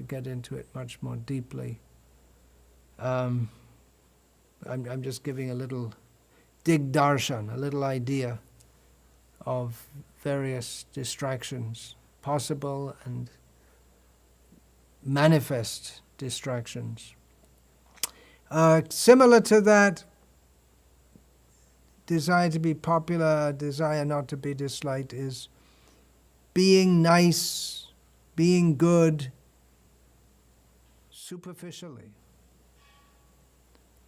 get into it much more deeply. I'm just giving a little digdarshan, a little idea of various distractions, possible and manifest distractions. Similar to that, desire to be popular, desire not to be disliked, is being nice, being good, superficially,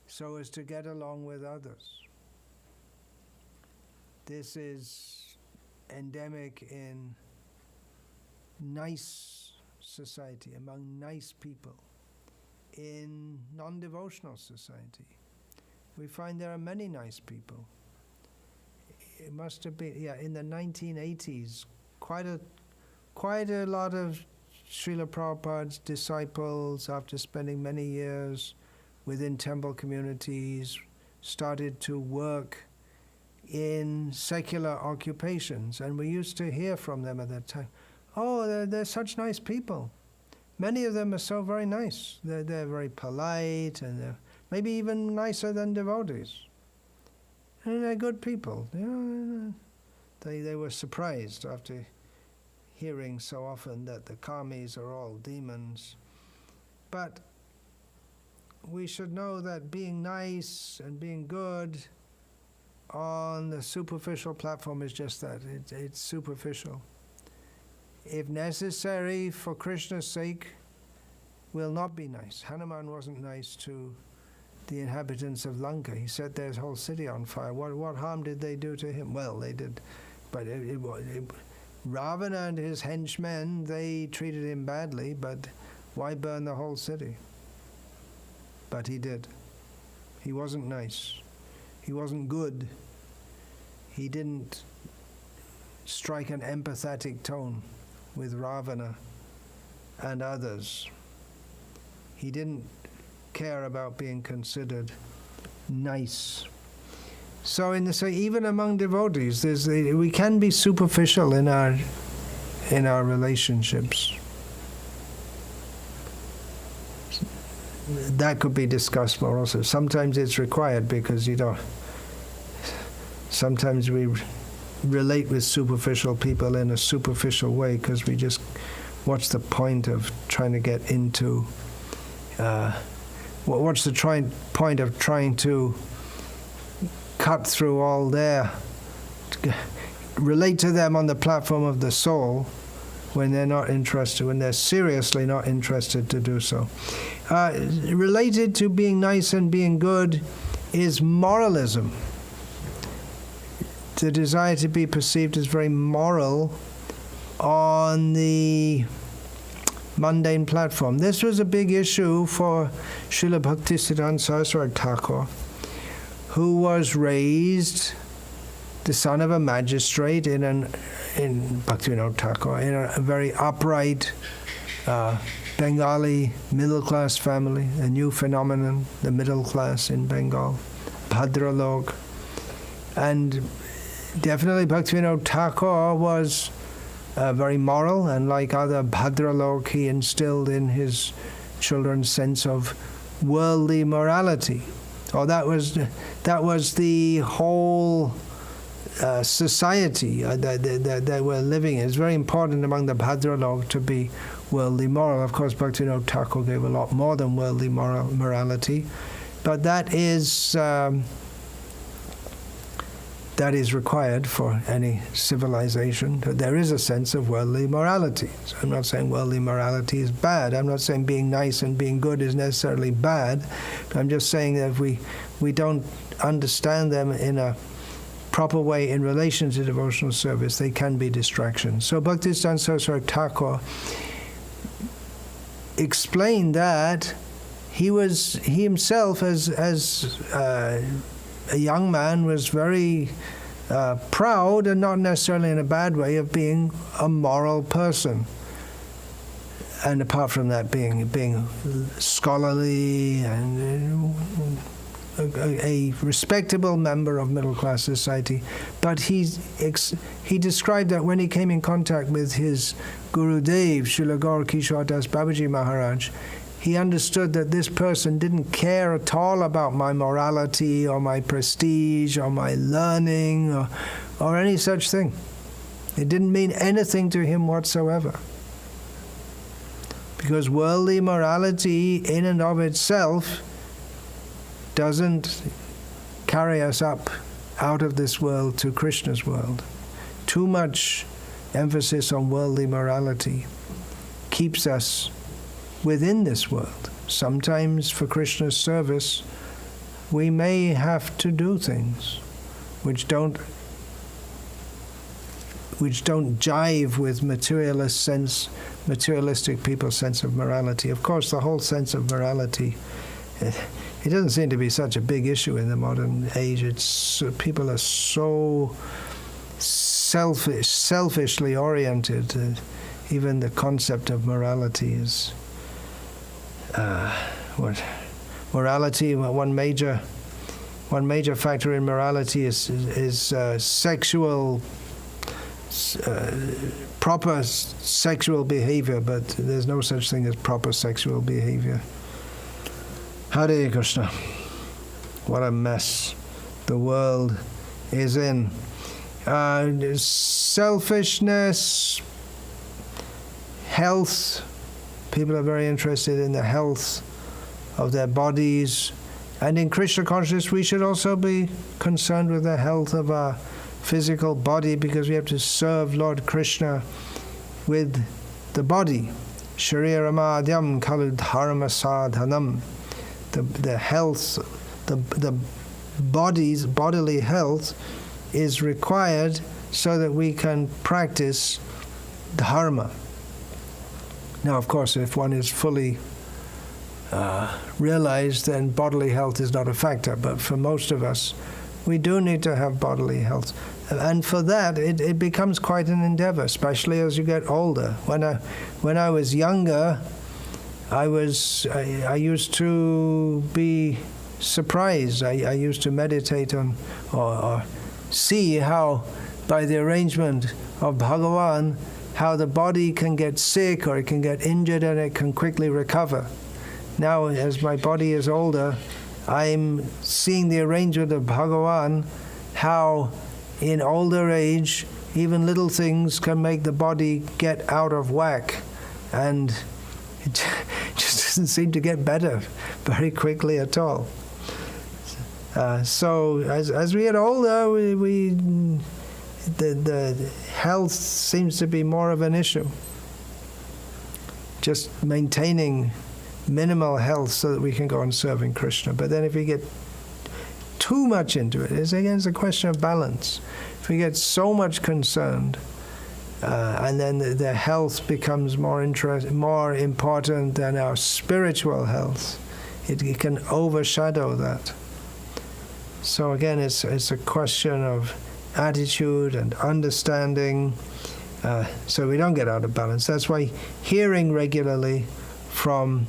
so as to get along with others. This is endemic in nice society, among nice people. In non-devotional society, we find there are many nice people. It must have been, in the 1980s, quite a lot of Srila Prabhupada's disciples, after spending many years within temple communities, started to work in secular occupations, and we used to hear from them at that time, oh, they're such nice people. Many of them are so very nice. They're very polite, and they're maybe even nicer than devotees. And they're good people. They were surprised after hearing so often that the karmis are all demons. But we should know that being nice and being good on the superficial platform is just that. It's superficial. If necessary, for Krishna's sake, will not be nice. Hanuman wasn't nice to the inhabitants of Lanka. He set their whole city on fire. What harm did they do to him? Well, they did. But Ravana and his henchmen, they treated him badly, but why burn the whole city? But he did. He wasn't nice. He wasn't good. He didn't strike an empathetic tone with Ravana and others. He didn't care about being considered nice. So even among devotees, we can be superficial in our relationships. That could be discussed more also. Sometimes it's required because sometimes we relate with superficial people in a superficial way because we just, what's the point of trying to get into, what's the point of trying to cut through all relate to them on the platform of the soul when they're not interested, when they're seriously not interested to do so. Related to being nice and being good is moralism. The desire to be perceived as very moral on the mundane platform. This was a big issue for Srila Bhaktisiddhanta Saraswati Thakur, who was raised the son of a magistrate in Bhaktivinoda Thakur, in a very upright Bengali middle-class family, a new phenomenon, the middle class in Bengal, Bhadralok. And definitely Bhaktivinoda Thakur was very moral, and like other Bhadralok, he instilled in his children's sense of worldly morality. That was the whole society that they were living in. It's very important among the Bhadralok to be worldly moral. Of course, Bhaktivinoda Thakur gave a lot more than worldly morality, but that is required for any civilization. There is a sense of worldly morality. So I'm not saying worldly morality is bad. I'm not saying being nice and being good is necessarily bad. I'm just saying that if we don't understand them in a proper way in relation to devotional service, they can be distractions. So Bhaktisiddhanta Saraswati Thakur explained that he himself, as a young man, was very proud, and not necessarily in a bad way, of being a moral person. And apart from that, being scholarly and a respectable member of middle-class society, but he described that when he came in contact with his Gurudev, Srila Gaur Kishore Das Babaji Maharaj, he understood that this person didn't care at all about my morality or my prestige or my learning or any such thing. It didn't mean anything to him whatsoever. Because worldly morality in and of itself doesn't carry us up out of this world to Krishna's world. Too much emphasis on worldly morality keeps us within this world. Sometimes for Krishna's service, we may have to do things which don't jive with materialistic people's sense of morality. Of course, the whole sense of morality, it doesn't seem to be such a big issue in the modern age. People are so selfishly oriented. Even the concept of morality is morality. One major factor in morality is sexual. Proper sexual behavior, but there's no such thing as proper sexual behavior. Hare Krishna. What a mess the world is in. Selfishness, health. People are very interested in the health of their bodies. And in Krishna consciousness, we should also be concerned with the health of our physical body, because we have to serve Lord Krishna with the body. Sharira madhyam kalu dharma sadhanam. The health, the bodily health is required so that we can practice dharma. Now, of course, if one is fully realized, then bodily health is not a factor. But for most of us, we do need to have bodily health. And for that, it becomes quite an endeavor, especially as you get older. When I was younger, I used to be surprised. I used to meditate on or see how, by the arrangement of Bhagavan, how the body can get sick or it can get injured and it can quickly recover. Now, as my body is older, I'm seeing the arrangement of Bhagavan, how in older age, even little things can make the body get out of whack, and it just doesn't seem to get better very quickly at all. So as we get older, the health seems to be more of an issue. Just maintaining minimal health so that we can go on serving Krishna. But then if we get too much into it, it's a question of balance. If we get so much concerned, and then the health becomes more important than our spiritual health, it can overshadow that. So again, it's a question of attitude and understanding, so we don't get out of balance. That's why hearing regularly from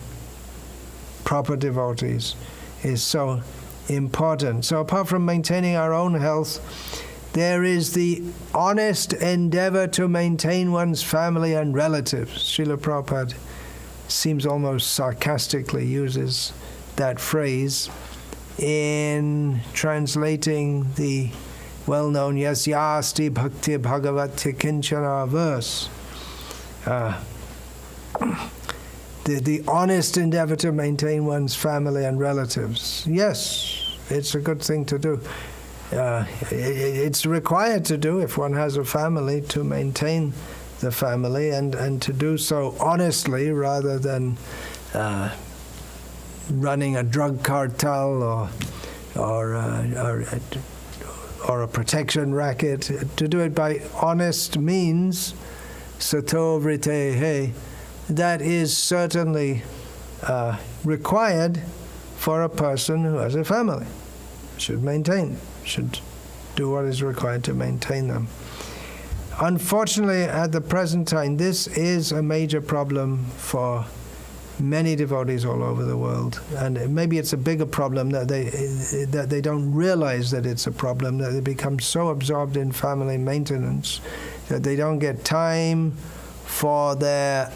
proper devotees is so important. So apart from maintaining our own health, there is the honest endeavor to maintain one's family and relatives. Srila Prabhupada seems almost sarcastically uses that phrase in translating the well-known Yasyasti Bhakti Bhagavati Kinchana verse. The honest endeavor to maintain one's family and relatives. Yes, it's a good thing to do. It's required to do if one has a family, to maintain the family and to do so honestly rather than running a drug cartel or a protection racket. To do it by honest means, sato vritehe, that is certainly required for a person who has a family. Should do what is required to maintain them. Unfortunately, at the present time, this is a major problem for many devotees all over the world. And maybe it's a bigger problem that they don't realize that it's a problem, that they become so absorbed in family maintenance that they don't get time for their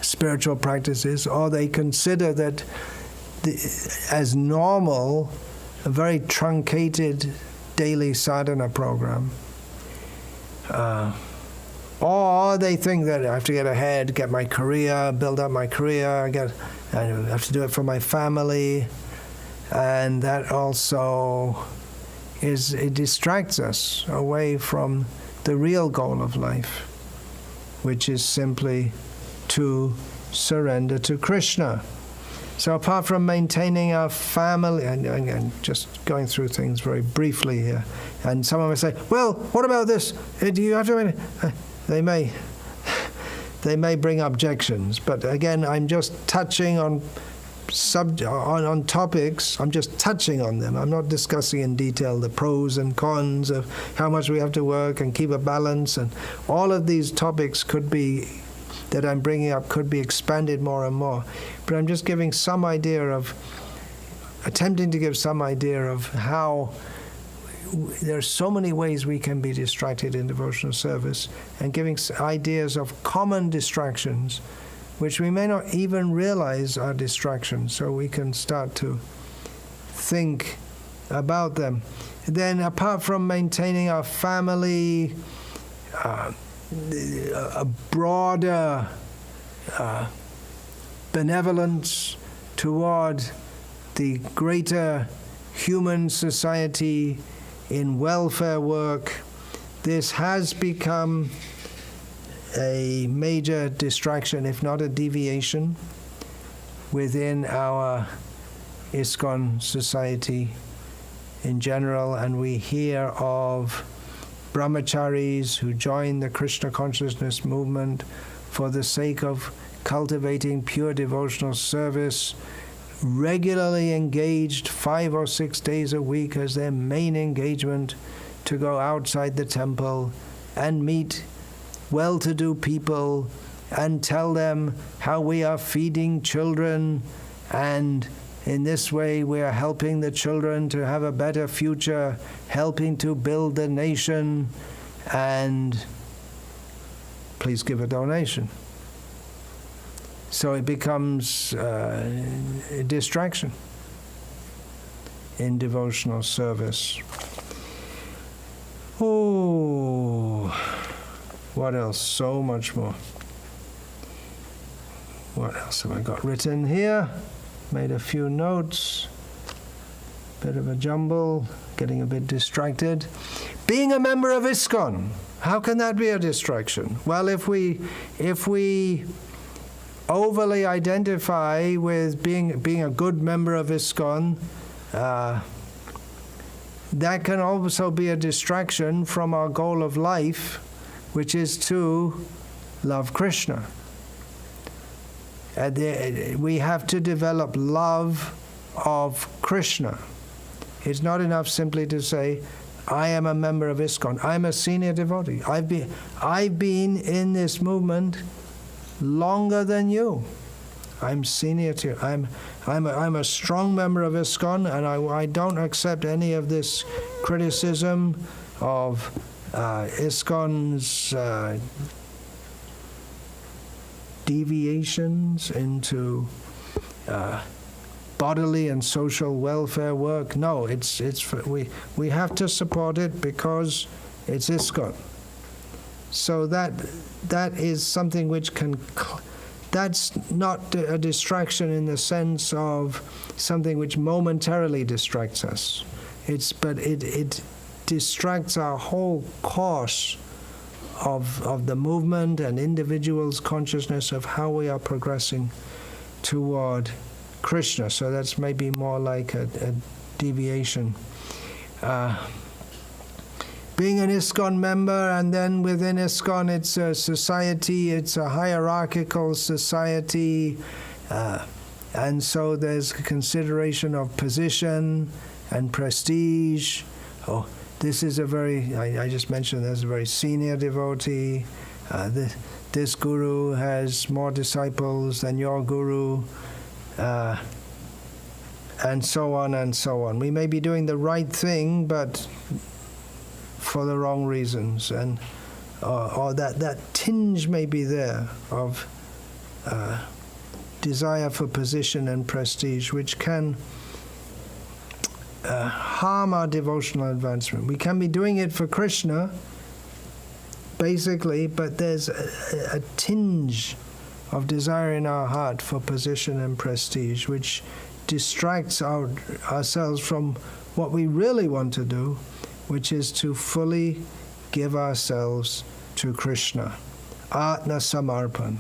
spiritual practices, or they consider that as normal a very truncated daily sadhana program. Or they think that I have to get ahead, get my career, build up my career, I have to do it for my family. And that also it distracts us away from the real goal of life, which is simply to surrender to Krishna. So apart from maintaining our family, and just going through things very briefly here, and someone may say, well, what about this? Do you have to... They may bring objections, but again, I'm just touching on topics. I'm just touching on them. I'm not discussing in detail the pros and cons of how much we have to work and keep a balance, and all of these topics that I'm bringing up could be expanded more and more. But I'm just giving some idea attempting to give some idea of how there are so many ways we can be distracted in devotional service, and giving ideas of common distractions which we may not even realize are distractions, so we can start to think about them. Then apart from maintaining our family, a broader benevolence toward the greater human society in welfare work, this has become a major distraction, if not a deviation, within our Iskcon society in general. And we hear of brahmacharis who join the Krishna consciousness movement for the sake of cultivating pure devotional service, regularly engaged 5 or 6 days a week as their main engagement, to go outside the temple and meet well-to-do people and tell them how we are feeding children, and in this way we are helping the children to have a better future, helping to build the nation, and please give a donation. So it becomes a distraction in devotional service. Oh, what else? So much more. What else have I got written here? Made a few notes. Bit of a jumble, getting a bit distracted. Being a member of Iskcon, how can that be a distraction? Well, if we overly identify with being a good member of Iskcon, that can also be a distraction from our goal of life, which is to love Krishna. We have to develop love of Krishna. It's not enough simply to say, I am a member of Iskcon. I'm a senior devotee. I've been in this movement longer than you. I'm senior to you. I'm a strong member of Iskcon, and I don't accept any of this criticism of Iskcon's deviations into bodily and social welfare work. No, we have to support it because it's Iskcon. So that is something which can. That's not a distraction in the sense of something which momentarily distracts us. But it distracts our whole course of the movement and individuals' consciousness of how we are progressing toward Krishna. So that's maybe more like a deviation. Being an Iskcon member, and then within Iskcon it's a society, it's a hierarchical society, and so there's consideration of position and prestige. Oh, this is a very, I just mentioned there's a very senior devotee. this guru has more disciples than your guru, and so on and so on. We may be doing the right thing, but for the wrong reasons, and or that tinge may be there of desire for position and prestige, which can harm our devotional advancement. We can be doing it for Krishna, basically, but there's a tinge of desire in our heart for position and prestige, which distracts ourselves from what we really want to do, which is to fully give ourselves to Krishna. Atma Samarpan,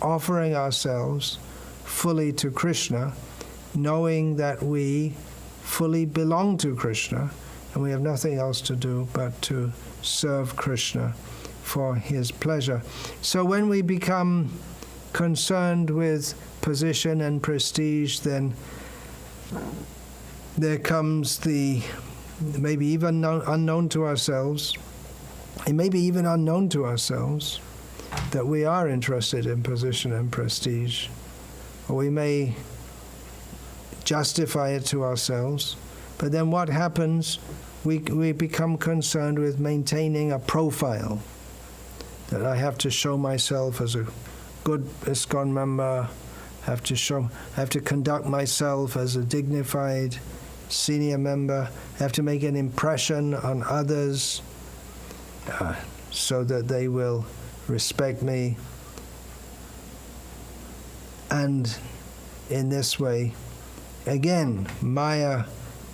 offering ourselves fully to Krishna, knowing that we fully belong to Krishna and we have nothing else to do but to serve Krishna for his pleasure. So when we become concerned with position and prestige, then there comes the, maybe even unknown to ourselves, it may be even unknown to ourselves that we are interested in position and prestige, or we may justify it to ourselves. But then what happens? We become concerned with maintaining a profile, that I have to show myself as a good Iskcon member, have to conduct myself as a dignified senior member, have to make an impression on others so that they will respect me. And in this way, again, Maya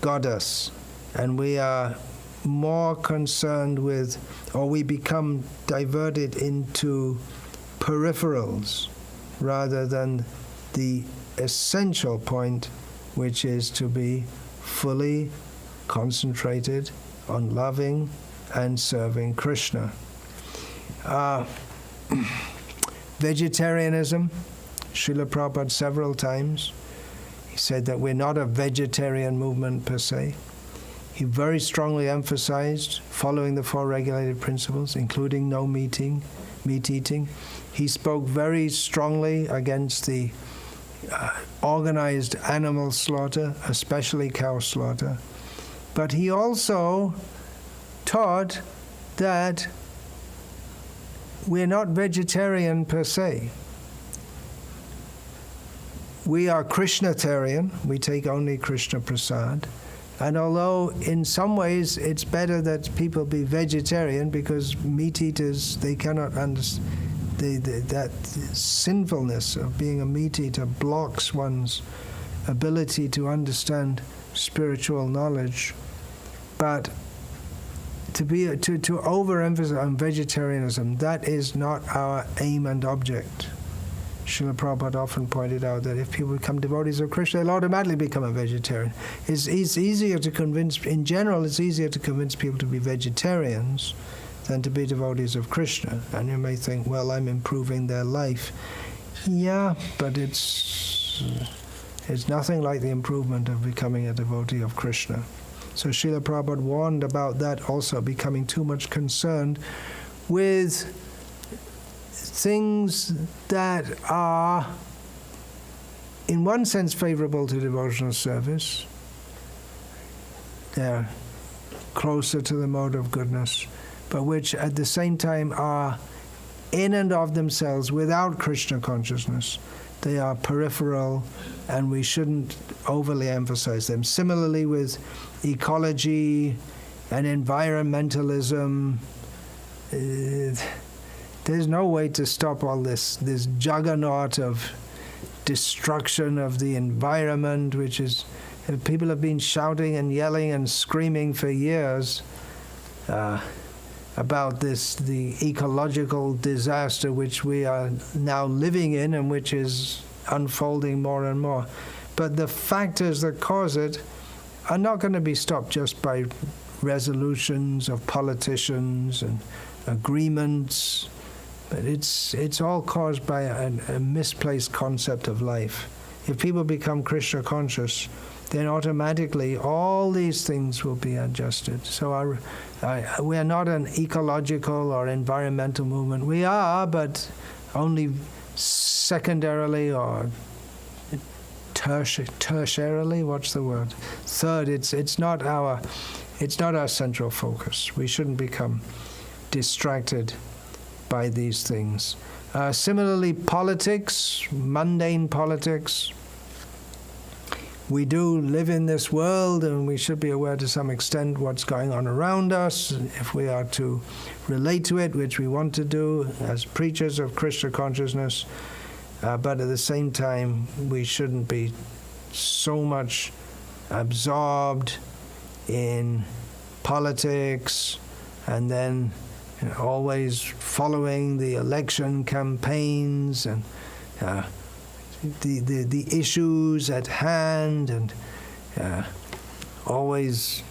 got us, and we are more concerned with, or we become diverted into peripherals rather than the essential point, which is to be fully concentrated on loving and serving Krishna. Vegetarianism, Srila Prabhupada several times, he said that we're not a vegetarian movement per se. He very strongly emphasized following the 4 regulated principles, including no meat eating. He spoke very strongly against the organized animal slaughter, especially cow slaughter. But he also taught that we're not vegetarian per se. We are Krishnatarian. We take only Krishna Prasad. And although in some ways it's better that people be vegetarian, because meat eaters, they cannot understand, that sinfulness of being a meat eater blocks one's ability to understand spiritual knowledge. But to overemphasize on vegetarianism, that is not our aim and object. Srila Prabhupada often pointed out that if people become devotees of Krishna, they'll automatically become a vegetarian. It's easier to convince, in general, it's easier to convince people to be vegetarians than to be devotees of Krishna. And you may think, well, I'm improving their life. Yeah, but it's nothing like the improvement of becoming a devotee of Krishna. So Srila Prabhupada warned about that also, becoming too much concerned with things that are, in one sense, favorable to devotional service. They're closer to the mode of goodness, but which at the same time are in and of themselves without Krishna consciousness. They are peripheral, and we shouldn't overly emphasize them. Similarly with ecology and environmentalism, there's no way to stop all this juggernaut of destruction of the environment, which is, people have been shouting and yelling and screaming for years about the ecological disaster which we are now living in and which is unfolding more and more. But the factors that cause it are not going to be stopped just by resolutions of politicians and agreements. But it's all caused by a misplaced concept of life. If people become Krishna conscious, then automatically all these things will be adjusted. So we are not an ecological or environmental movement. We are, but only secondarily or tertiarily, what's the word? Third, it's not our central focus. We shouldn't become distracted by these things. Similarly, politics, mundane politics. We do live in this world, and we should be aware to some extent what's going on around us, if we are to relate to it, which we want to do as preachers of Krishna consciousness. But at the same time, we shouldn't be so much absorbed in politics and then always following the election campaigns and the issues at hand, and always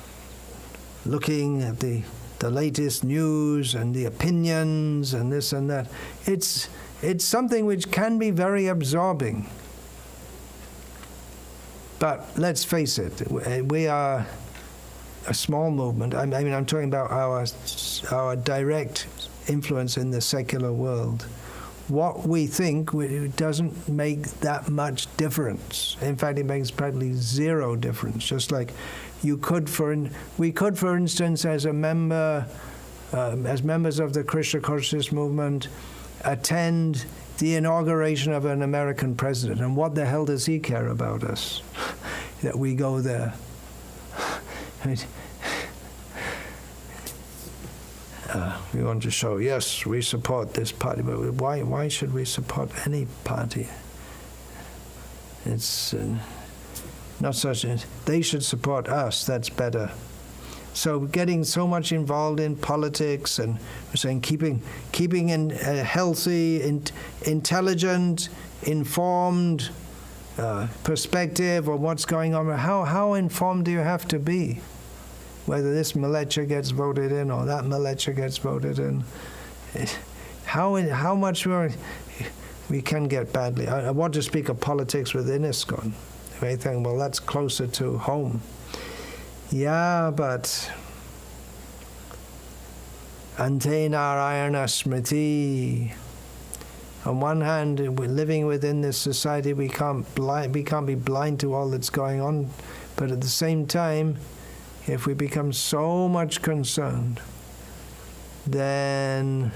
looking at the latest news and the opinions and this and that. It's something which can be very absorbing. But let's face it, we are a small movement. I mean, I'm talking about our direct influence in the secular world. What we think doesn't make that much difference. In fact, it makes probably zero difference. Just like we could, for instance, as members of the Krishna consciousness movement, attend the inauguration of an American president. And what the hell does he care about us that we go there? We want to show, yes, we support this party, but why should we support any party? It's not such. They should support us. That's better. So getting so much involved in politics, and we're saying keeping in a healthy, intelligent, informed perspective of what's going on. How informed do you have to be? Whether this militia gets voted in or that militia gets voted in, how much we can get badly. I want to speak of politics within Iskcon. You may think, well, that's closer to home. Yeah, but Ante Narayana Smriti. On one hand, we're living within this society. We can't be blind to all that's going on, but at the same time, if we become so much concerned, then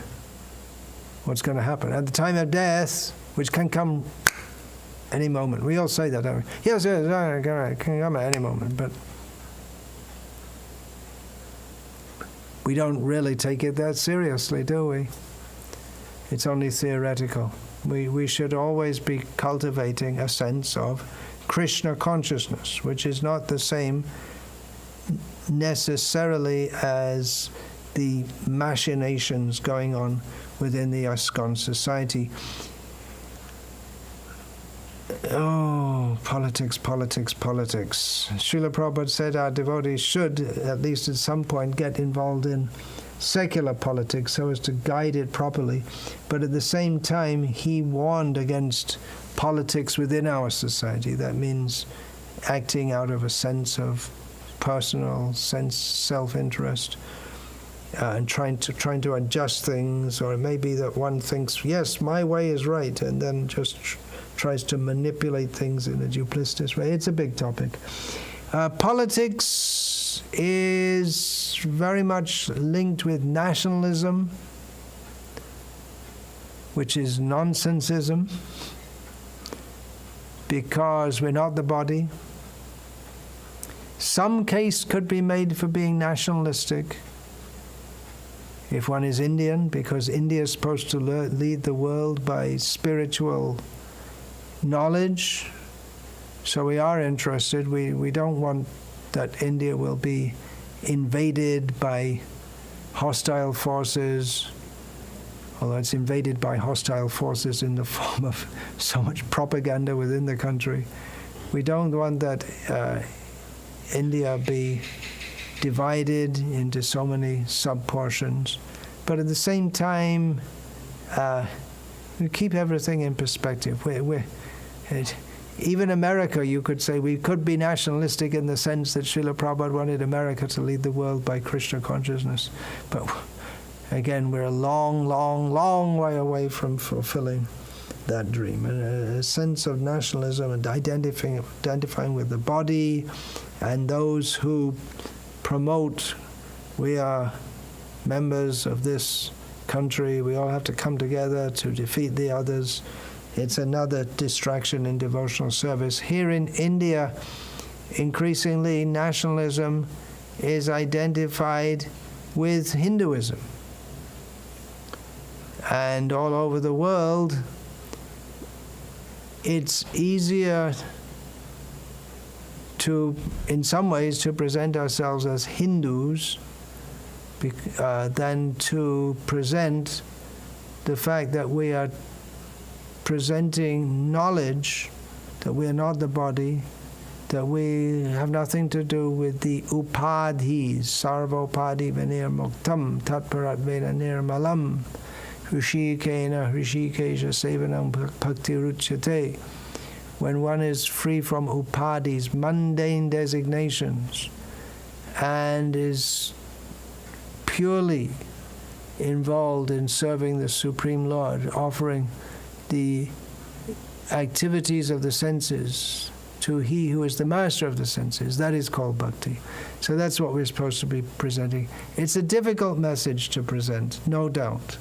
what's going to happen? At the time of death, which can come any moment. We all say that, don't we? Yes, it can come at any moment, but we don't really take it that seriously, do we? It's only theoretical. We should always be cultivating a sense of Krishna consciousness, which is not the same necessarily as the machinations going on within the Iskcon society. Oh, politics. Srila Prabhupada said our devotees should, at least at some point, get involved in secular politics so as to guide it properly. But at the same time, he warned against politics within our society. That means acting out of a sense of personal self-interest, and trying to adjust things, or it may be that one thinks, yes, my way is right, and then just tries to manipulate things in a duplicitous way. It's a big topic. Politics is very much linked with nationalism, which is nonsensism, because we're not the body. Some case could be made for being nationalistic if one is Indian, because India is supposed to lead the world by spiritual knowledge. So we are interested. We don't want that India will be invaded by hostile forces, although it's invaded by hostile forces in the form of so much propaganda within the country. We don't want that India be divided into so many sub-portions. But at the same time, we keep everything in perspective. Even America, you could say, we could be nationalistic in the sense that Srila Prabhupada wanted America to lead the world by Krishna consciousness. But again, we're a long, long, long way away from fulfilling that dream. And a sense of nationalism and identifying with the body, and those who promote, we are members of this country, we all have to come together to defeat the others. It's another distraction in devotional service. Here in India, increasingly nationalism is identified with Hinduism. And all over the world, it's easier to, in some ways, to present ourselves as Hindus than to present the fact that we are presenting knowledge, that we are not the body, that we have nothing to do with the upadhis, sarvopadi venir muktam tatparat veda nirmalam hrishikena hrishikesha sevanam bhakti ruchyate. When one is free from upadhis, mundane designations, and is purely involved in serving the Supreme Lord, offering the activities of the senses to He who is the master of the senses, that is called bhakti. So that's what we're supposed to be presenting. It's a difficult message to present, no doubt.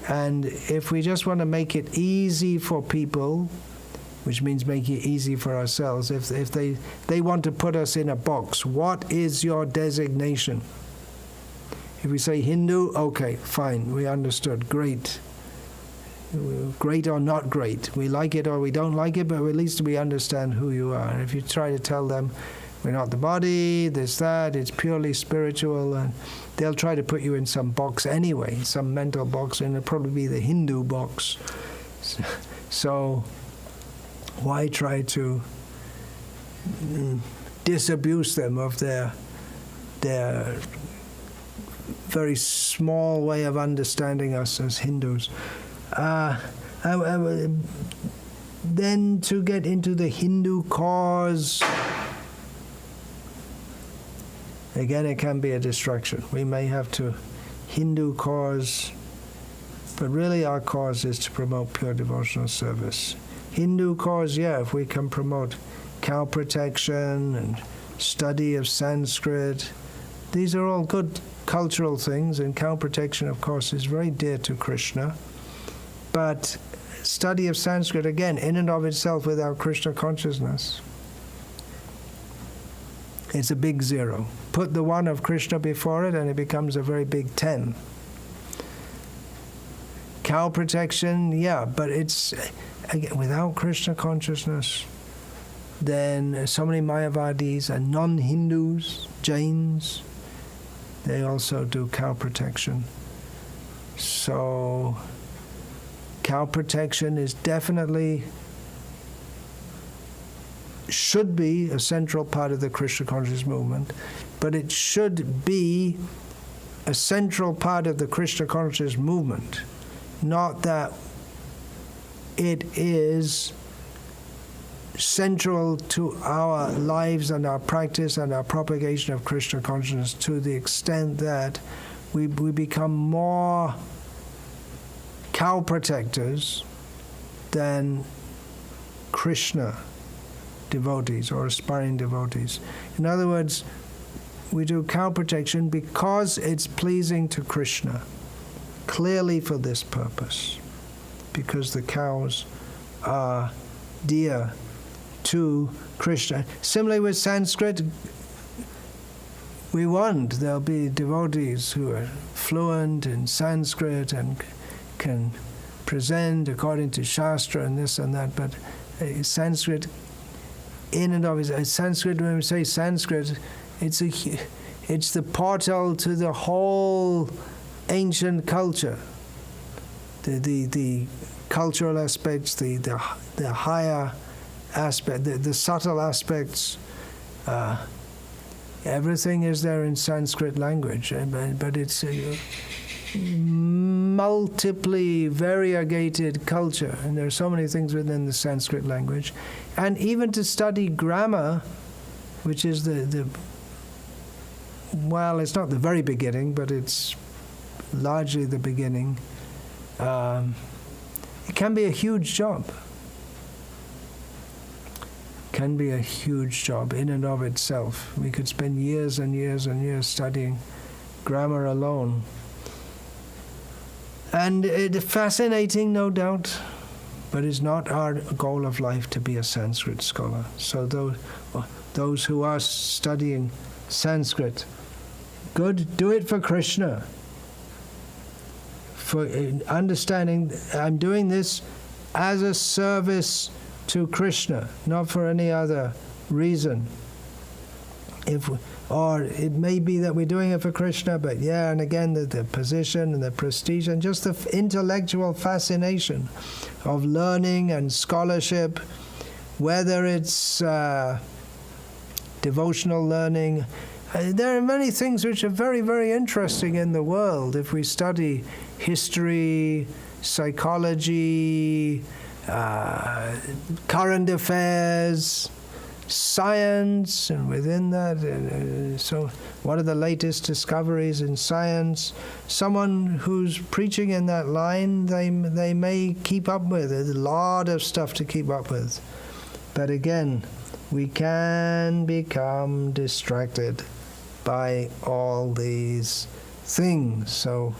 And if we just want to make it easy for people, which means make it easy for ourselves, if they want to put us in a box, what is your designation? If we say Hindu, okay, fine, we understood, great. Great or not great. We like it or we don't like it, but at least we understand who you are. And if you try to tell them, we're not the body, this, that, it's purely spiritual, and they'll try to put you in some box anyway, some mental box, and it'll probably be the Hindu box. So why try to disabuse them of their very small way of understanding us as Hindus? Then to get into the Hindu cause, again, it can be a distraction. We may have to Hindu cause, but really our cause is to promote pure devotional service. Hindu cause, yeah, if we can promote cow protection and study of Sanskrit, these are all good cultural things, and cow protection, of course, is very dear to Krishna. But study of Sanskrit, again, in and of itself without Krishna consciousness, it's a big 0. Put the 1 of Krishna before it and it becomes a very big 10. Cow protection, yeah, but it's, again, without Krishna consciousness, then so many Mayavadis and non-Hindus, Jains, they also do cow protection. So cow protection is definitely, should be a central part of the Krishna conscious movement, but it should be a central part of the Krishna conscious movement, not that it is central to our lives and our practice and our propagation of Krishna consciousness to the extent that we become more cow protectors than Krishna devotees or aspiring devotees. In other words, we do cow protection because it's pleasing to Krishna, clearly for this purpose, because the cows are dear to Krishna. Similarly with Sanskrit, we want there'll be devotees who are fluent in Sanskrit and can present according to Shastra and this and that, but Sanskrit in and of itself, Sanskrit, when we say Sanskrit, it's the portal to the whole ancient culture. The cultural aspects, the higher aspect, the subtle aspects, everything is there in Sanskrit language, but it's a multiply variegated culture, and there are so many things within the Sanskrit language. And even to study grammar, which is well, it's not the very beginning, but it's largely the beginning, it can be a huge job. Can be a huge job in and of itself. We could spend years and years and years studying grammar alone. And it's fascinating, no doubt, but it's not our goal of life to be a Sanskrit scholar. So those who are studying Sanskrit, good, do it for Krishna. For understanding, I'm doing this as a service to Krishna, not for any other reason. Or it may be that we're doing it for Krishna, but yeah, and again, the position and the prestige and just the intellectual fascination of learning and scholarship, whether it's devotional learning. There are many things which are very, very interesting in the world. If we study history, psychology, current affairs, science, and within that, so what are the latest discoveries in science? Someone who's preaching in that line, they may keep up with it. There's a lot of stuff to keep up with. But again, we can become distracted by all these things. So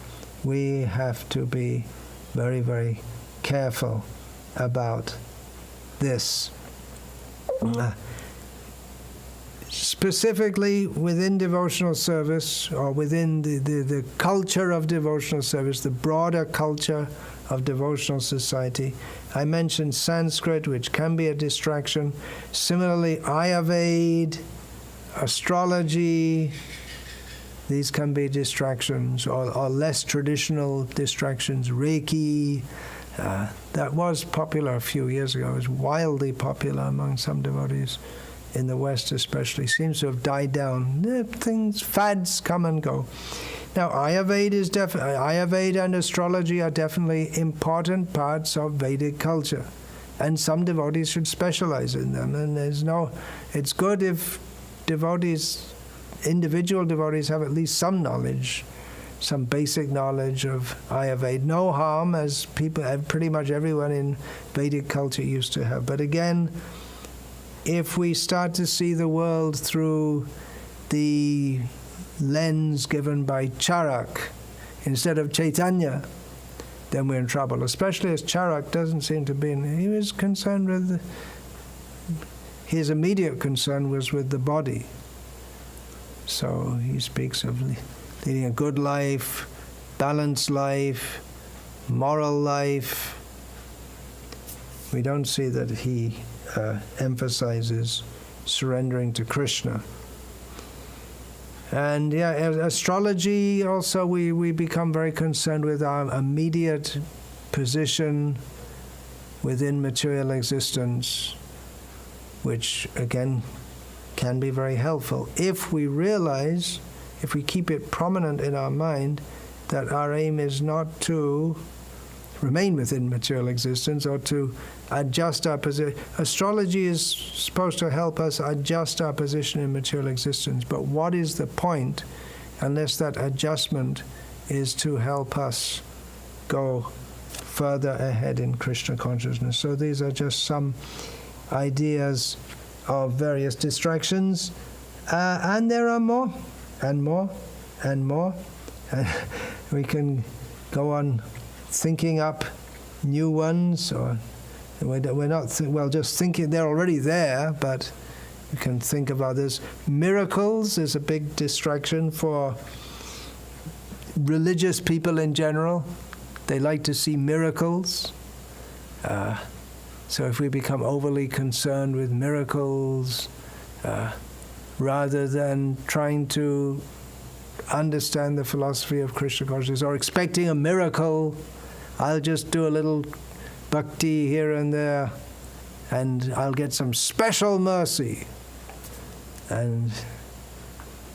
we have to be very, very careful about this. Specifically within devotional service, or within the culture of devotional service, the broader culture of devotional society, I mentioned Sanskrit, which can be a distraction. Similarly, Ayurveda, astrology, these can be distractions, or less traditional distractions. Reiki, that was popular a few years ago. It was wildly popular among some devotees in the West especially. Seems to have died down. Things, fads come and go. Now, Ayurveda and astrology are definitely important parts of Vedic culture, and some devotees should specialize in them. And it's good if individual devotees have at least some knowledge, some basic knowledge of Ayurveda. No harm, as pretty much everyone in Vedic culture used to have. But again, if we start to see the world through the lens given by Charak instead of Chaitanya, then we're in trouble. Especially as Charak doesn't seem to be he was concerned with, his immediate concern was with the body. So he speaks of leading a good life, balanced life, moral life. We don't see that he emphasizes surrendering to Krishna. And yeah, astrology also, we become very concerned with our immediate position within material existence, which again can be very helpful if we realize, if we keep it prominent in our mind, that our aim is not to remain within material existence or to adjust our position. Astrology is supposed to help us adjust our position in material existence, but what is the point unless that adjustment is to help us go further ahead in Krishna consciousness? So these are just some ideas of various distractions, and there are more and more and more. We can go on thinking up new ones, or we're not just thinking they're already there, but we can think about this. Miracles is a big distraction for religious people in general. They like to see miracles. So if we become overly concerned with miracles, rather than trying to understand the philosophy of Krishna consciousness or expecting a miracle, I'll just do a little bhakti here and there and I'll get some special mercy. And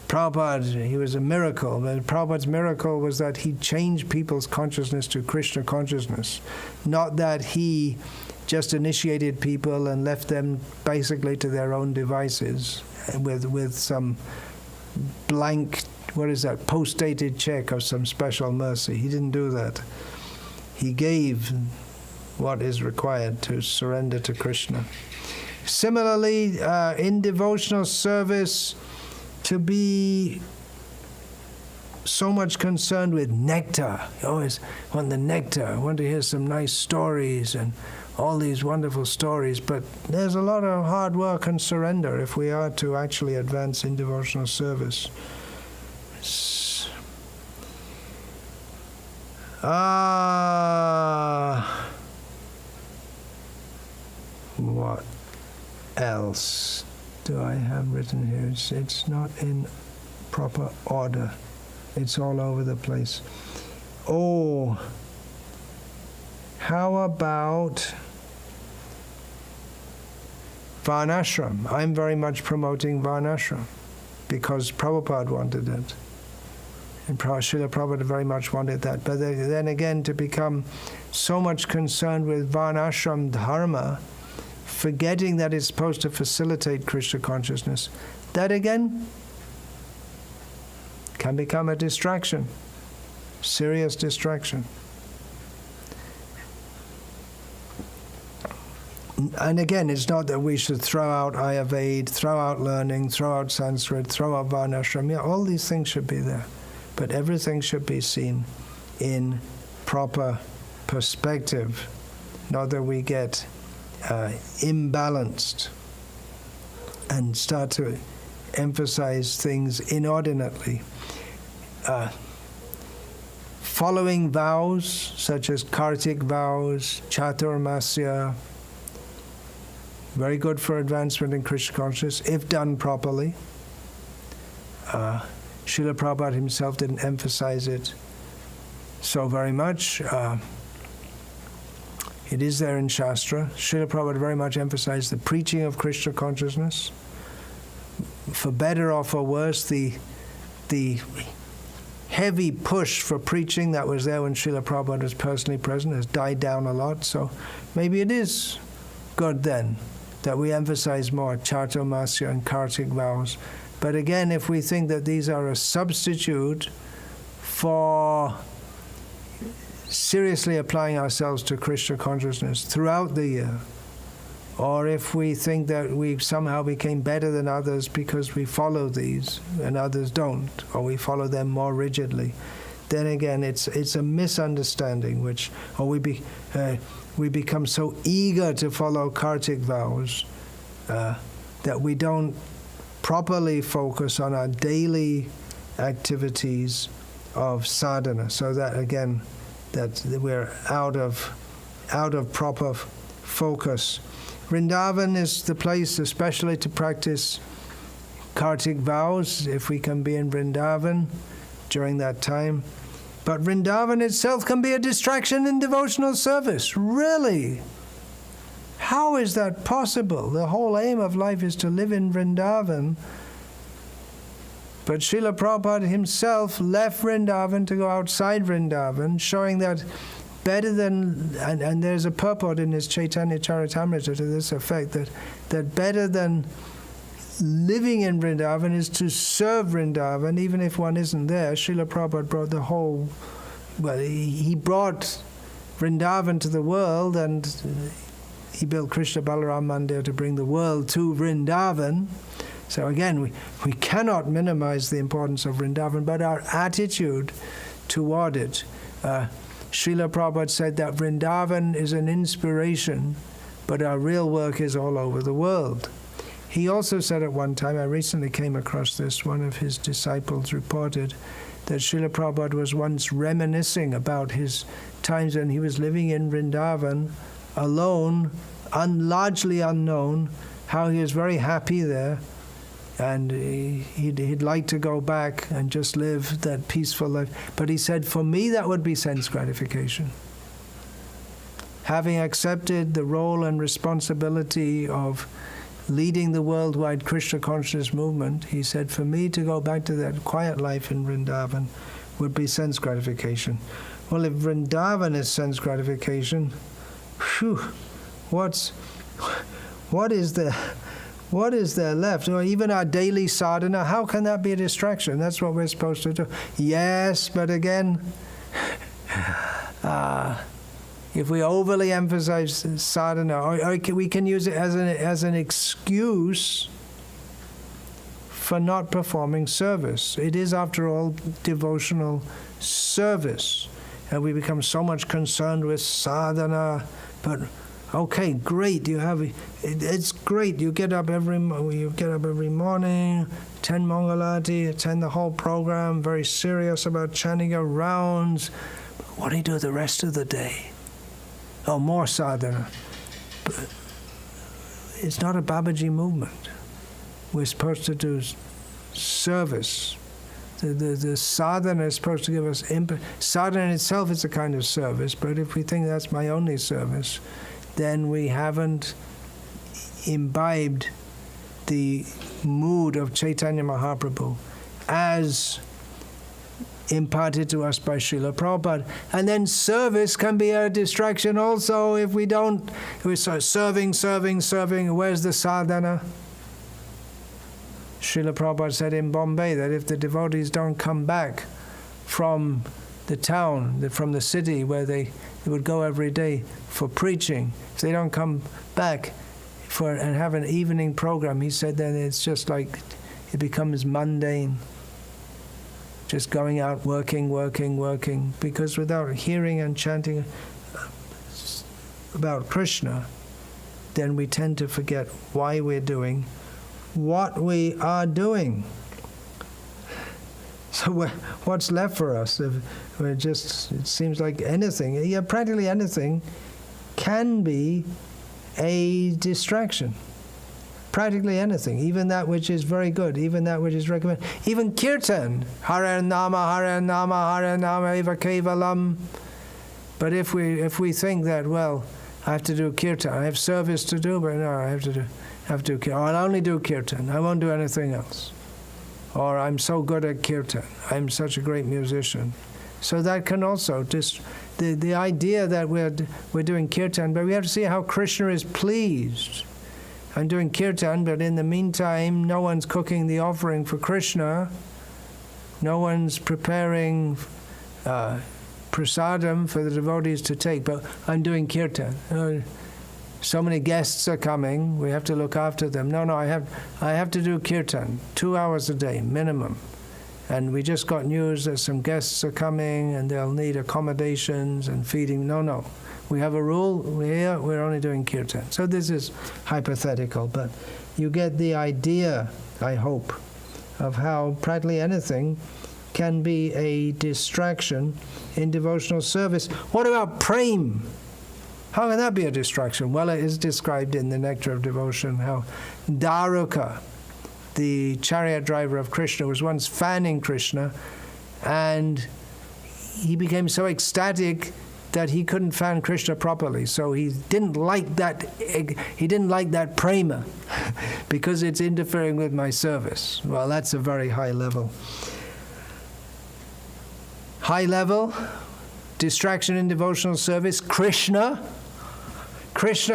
Prabhupada, he was a miracle, but Prabhupada's miracle was that he changed people's consciousness to Krishna consciousness, not that he just initiated people and left them basically to their own devices with some blank what is that, post-dated check of some special mercy. He didn't do that. He gave what is required to surrender to Krishna. Similarly, in devotional service, to be so much concerned with nectar. You always want the nectar. I want to hear some nice stories and all these wonderful stories, but there's a lot of hard work and surrender if we are to actually advance in devotional service. What else do I have written here? It's not in proper order. It's all over the place. Oh, how about Varnasrama? I'm very much promoting Varnasrama because Prabhupada wanted it. And Srila Prabhupada very much wanted that. But then again, to become so much concerned with Varnasrama dharma, forgetting that it's supposed to facilitate Krishna consciousness, that again can become a distraction, serious distraction. And again, it's not that we should throw out Ayurveda, throw out learning, throw out Sanskrit, throw out Varnasrama. Yeah, all these things should be there. But everything should be seen in proper perspective, not that we get imbalanced and start to emphasize things inordinately. Following vows, such as Kartik vows, Chaturmasya, very good for advancement in Krishna consciousness, if done properly. Srila Prabhupada himself didn't emphasize it so very much. It is there in Shastra. Srila Prabhupada very much emphasized the preaching of Krishna consciousness. For better or for worse, the heavy push for preaching that was there when Srila Prabhupada was personally present has died down a lot. So maybe it is good then that we emphasize more Chaturmasya and Kartik vows. But again, if we think that these are a substitute for seriously applying ourselves to Krishna consciousness throughout the year, or if we think that we somehow became better than others because we follow these and others don't, or we follow them more rigidly, then again it's a misunderstanding, or we become so eager to follow Kartik vows that we don't properly focus on our daily activities of sadhana, so that again that we're out of proper focus. Vrndavan is the place especially to practice Kartik vows, if we can be in Vrndavan during that time. But Vrndavan itself can be a distraction in devotional service. Really? How is that possible? The whole aim of life is to live in Vrndavan. But Srila Prabhupada himself left Vrndavan to go outside Vrndavan, showing that better than, and there's a purport in his Chaitanya Charitamrita to this effect, that better than living in Vrndavan is to serve Vrndavan, even if one isn't there. Srila Prabhupada brought the whole, he brought Vrndavan to the world, and he built Krishna Balaram Mandir to bring the world to Vrndavan. So again, we cannot minimize the importance of Vrndavan, but our attitude toward it. Srila Prabhupada said that Vrndavan is an inspiration, but our real work is all over the world. He also said at one time, I recently came across this, one of his disciples reported that Srila Prabhupada was once reminiscing about his times when he was living in Vrndavan, alone, largely unknown, how he was very happy there, and he'd like to go back and just live that peaceful life. But he said, for me, that would be sense gratification. Having accepted the role and responsibility of leading the worldwide Krishna consciousness movement, he said, for me to go back to that quiet life in Vrndavan would be sense gratification. Well, if Vrndavan is sense gratification, phew, what is the what is there left? Or even our daily sadhana, how can that be a distraction? That's what we're supposed to do. Yes, but again, if we overly emphasize sadhana, or we can use it as an excuse for not performing service. It is, after all, devotional service. And we become so much concerned with sadhana, but okay, great. It's great. You get up every morning, attend Mangalati, attend the whole program, very serious about chanting your rounds. But what do you do the rest of the day? Oh, more sadhana. But it's not a Babaji movement. We're supposed to do service. The sadhana is supposed to give us sadhana in itself is a kind of service, but if we think that's my only service, then we haven't imbibed the mood of Chaitanya Mahaprabhu as imparted to us by Srila Prabhupada. And then service can be a distraction also if we start serving, where's the sadhana? Srila Prabhupada said in Bombay that if the devotees don't come back from the town, from the city where they would go every day for preaching, if they don't come back and have an evening program, he said then it's just like it becomes mundane. Just going out working, because without hearing and chanting about Krishna, then we tend to forget why we're doing what we are doing. So what's left for us? If it seems like anything, practically anything can be a distraction. Practically anything, even that which is very good, even that which is recommended. Even kirtan, Hare Nama, Hare Nama, Hare Nama Eva Kevalam. But if we think that, well, I have to do kirtan, I have service to do, but no, I have to do kirtan. I'll only do kirtan, I won't do anything else. Or I'm so good at kirtan, I'm such a great musician. So that can also the idea that we're doing kirtan, but we have to see how Krishna is pleased. I'm doing kirtan, but in the meantime, no one's cooking the offering for Krishna. No one's preparing prasadam for the devotees to take, but I'm doing kirtan. So many guests are coming, we have to look after them. No, I have to do kirtan, 2 hours a day, minimum. And we just got news that some guests are coming and they'll need accommodations and feeding. No. We have a rule, we're only doing kirtan. So this is hypothetical, but you get the idea, I hope, of how practically anything can be a distraction in devotional service. What about prem? How can that be a distraction? Well, it is described in the Nectar of Devotion how Daruka, the chariot driver of Krishna, was once fanning Krishna, and he became so ecstatic that he couldn't fan Krishna properly. So he didn't like that prema because it's interfering with my service. Well, that's a very high level. High level, distraction in devotional service. Krishna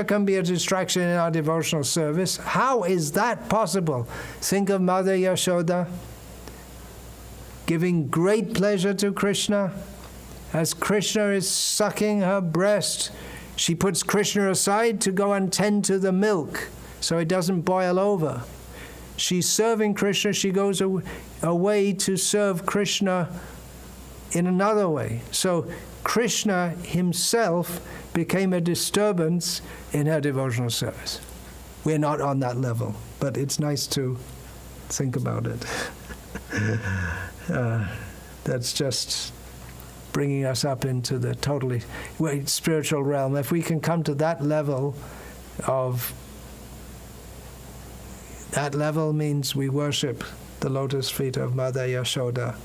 can be a distraction in our devotional service. How is that possible? Think of Mother Yashoda giving great pleasure to Krishna. As Krishna is sucking her breast, she puts Krishna aside to go and tend to the milk so it doesn't boil over. She's serving Krishna, she goes away to serve Krishna in another way. So Krishna himself became a disturbance in her devotional service. We're not on that level, but it's nice to think about it. That's just bringing us up into the totally spiritual realm. If we can come to that level means we worship the lotus feet of Mother Yashoda.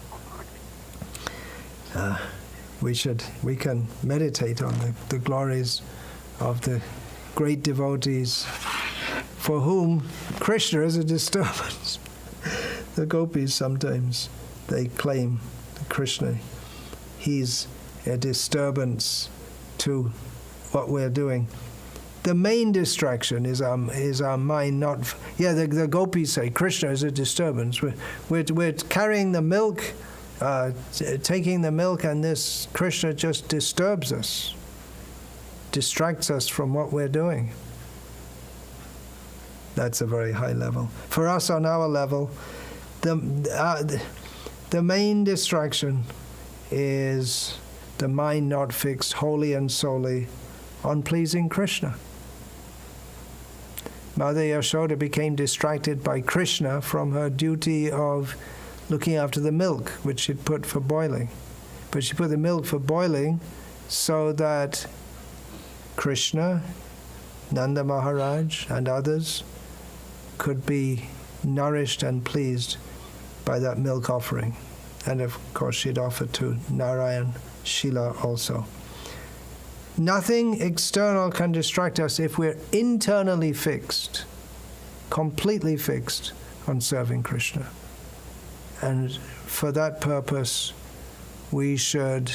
We can meditate on the glories of the great devotees for whom Krishna is a disturbance. The gopis sometimes, they claim that Krishna, he's a disturbance to what we're doing. the main distraction is our mind. Not the gopis say Krishna is a disturbance. We're carrying the milk, taking the milk, and this Krishna just disturbs us, distracts us from what we're doing. That's a very high level. For us, on our level, the main distraction is the mind not fixed wholly and solely on pleasing Krishna. Mother Yashoda became distracted by Krishna from her duty of looking after the milk, which she'd put for boiling. But she put the milk for boiling so that Krishna, Nanda Maharaj, and others could be nourished and pleased by that milk offering. And of course she'd offered to Narayan, Shila also. Nothing external can distract us if we're internally fixed, completely fixed on serving Krishna. And for that purpose, we should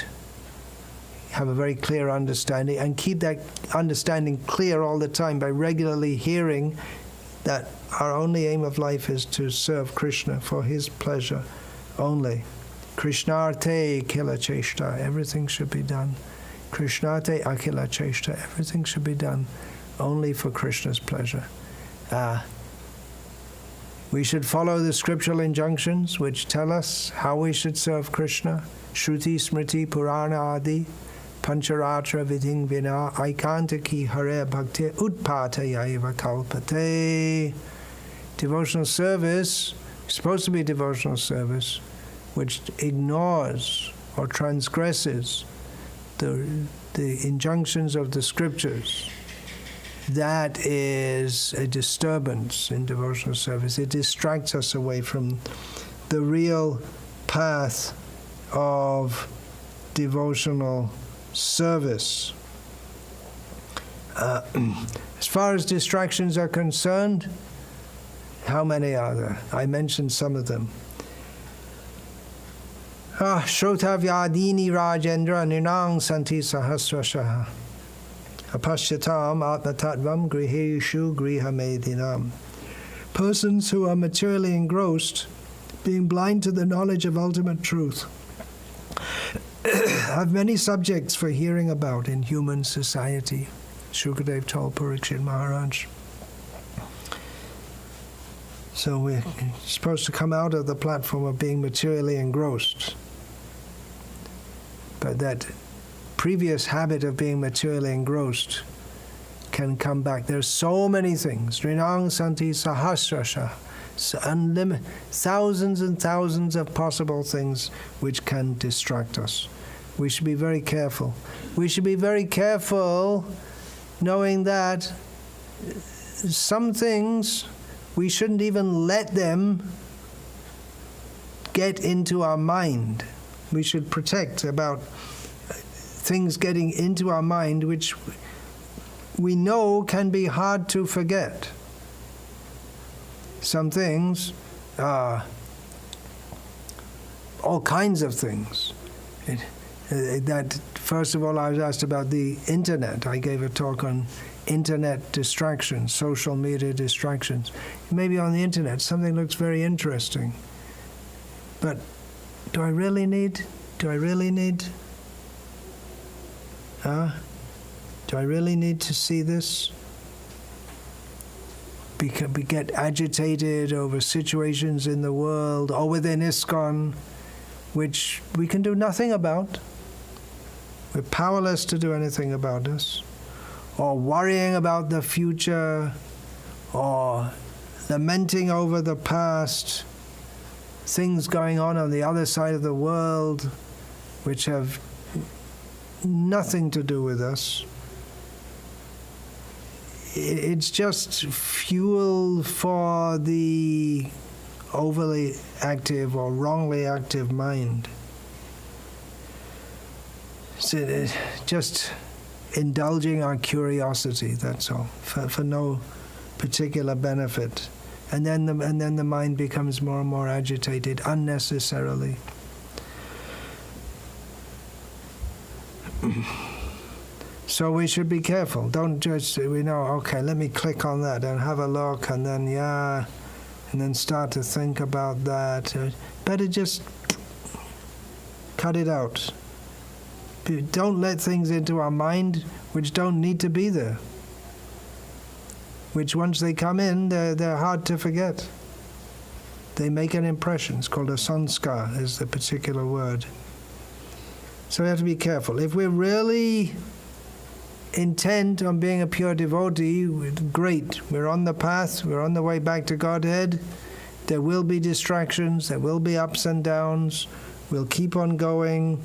have a very clear understanding and keep that understanding clear all the time by regularly hearing that our only aim of life is to serve Krishna for his pleasure only. Krishnarte Akila Cheshta, everything should be done. Krishnate Akila Cheshta, everything should be done only for Krishna's pleasure. We should follow the scriptural injunctions which tell us how we should serve Krishna. Shruti Smriti Purana Adi Pancharatra Viding Vina Aikantaki Hare Bhakti Utpatayaiva Kalpate. Devotional service is supposed to be devotional service which ignores or transgresses the injunctions of the scriptures. That is a disturbance in devotional service. It distracts us away from the real path of devotional service. As far as distractions are concerned, how many are there? I mentioned some of them. Shrotavyadini Rajendra Ninang Santi Sahasrashaha Apashyatam Atmatattvam Griheshu Grihamedinam. Persons who are materially engrossed, being blind to the knowledge of ultimate truth, have many subjects for hearing about in human society. Shukadev told Parikshit Maharaj. So we're supposed to come out of the platform of being materially engrossed. But that previous habit of being materially engrossed can come back. There's so many things. Rinang Santi Sahasrasha. Thousands and thousands of possible things which can distract us. We should be very careful. We should be very careful knowing that some things we shouldn't even let them get into our mind. We should protect about things getting into our mind which we know can be hard to forget. Some things, all kinds of things. That first of all, I was asked about the internet. I gave a talk on internet distractions, social media distractions. Maybe on the internet something looks very interesting, but do I really need to see this? We get agitated over situations in the world or within Iskcon which we can do nothing about. We're powerless to do anything about this. Or worrying about the future, or lamenting over the past, things going on the other side of the world which have nothing to do with us. It's just fuel for the overly active or wrongly active mind. So just indulging our curiosity, that's all, for no particular benefit. And then the mind becomes more and more agitated So we should be careful. Don't just, we know, okay, let me click on that and have a look, and then, and then start to think about that. Better just cut it out. Don't let things into our mind which don't need to be there. Which once they come in, they're hard to forget. They make an impression. It's called a sanskar, is the particular word. So we have to be careful. If we're really intent on being a pure devotee, great. We're on the path. We're on the way back to Godhead. There will be distractions. There will be ups and downs. We'll keep on going.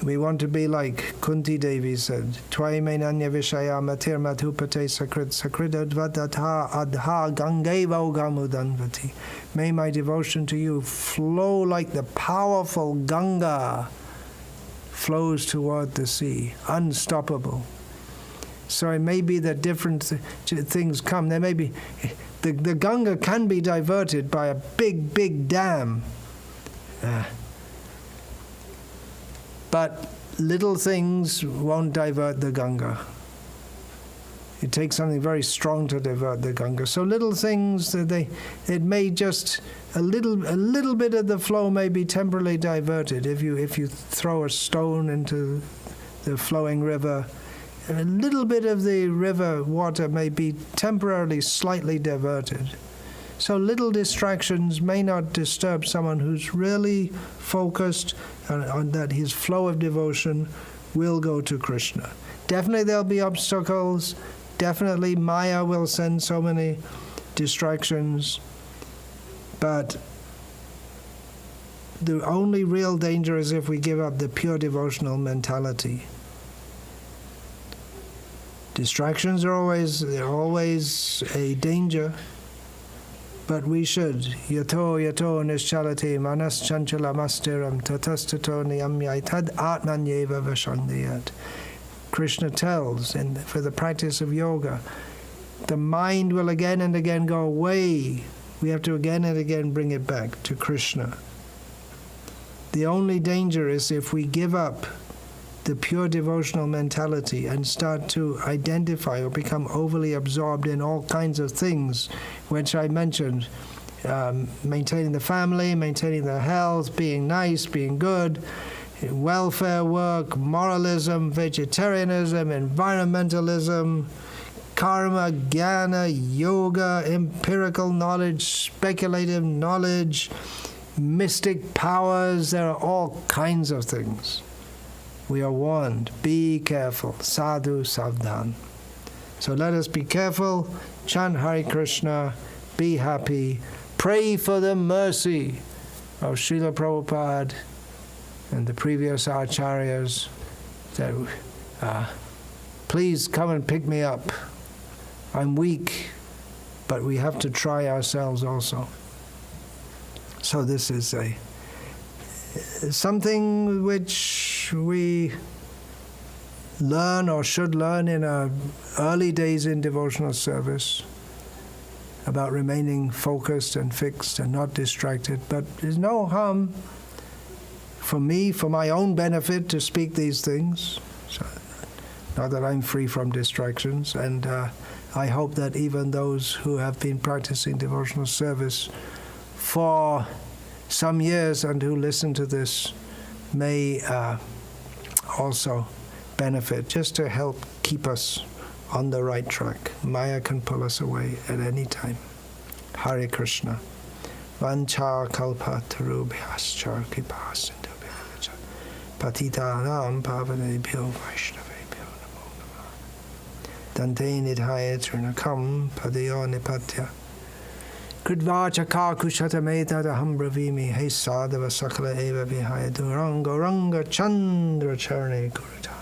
We want to be like Kunti Devi said, Tvai menanya vishaya matir madhupate sakridadvadatha adha gangeva gamudanvati. May my devotion to you flow like the powerful Ganga flows toward the sea, unstoppable. So it may be that different things come. There may be, the Ganga can be diverted by a big, big dam. But little things won't divert the Ganga. It takes something very strong to divert the Ganga. So little things, it may just, a little bit of the flow may be temporarily diverted. If you throw a stone into the flowing river, a little bit of the river water may be temporarily slightly diverted. So little distractions may not disturb someone who's really focused on that his flow of devotion will go to Krishna. Definitely there'll be obstacles. Definitely Maya will send so many distractions. But the only real danger is if we give up the pure devotional mentality. Distractions are always a danger. But we should. Yato nischalate manas chanchalamastheram tatastato niyamyai tad atmanyeva vashandiyat. Krishna tells, for the practice of yoga, the mind will again and again go away. We have to again and again bring it back to Krishna. The only danger is if we give up the pure devotional mentality and start to identify or become overly absorbed in all kinds of things, which I mentioned, maintaining the family, maintaining their health, being nice, being good, welfare work, moralism, vegetarianism, environmentalism, karma, jnana, yoga, empirical knowledge, speculative knowledge, mystic powers. There are all kinds of things. We are warned, be careful, sadhu savdhan. So let us be careful, chant Hare Krishna, be happy, pray for the mercy of Srila Prabhupada and the previous acharyas that please come and pick me up. I'm weak, but we have to try ourselves also. So this is something which we learn or should learn in our early days in devotional service about remaining focused and fixed and not distracted. But there's no harm for me, for my own benefit, to speak these things. So, not that I'm free from distractions, and I hope that even those who have been practicing devotional service for some years and who listen to this may also benefit, just to help keep us on the right track. Maya can pull us away at any time. Hare Krishna. Vancha kalpa tarubhyascha kipasindabhyacha patitanam pavanebhyo vaishnavebhyo namo namah. Dante nidhaya trinakam padayo nipatya Kridvacha kakushatameta bravimi he sadhava sakala eva vihaya duranga ranga chandra charne kurita.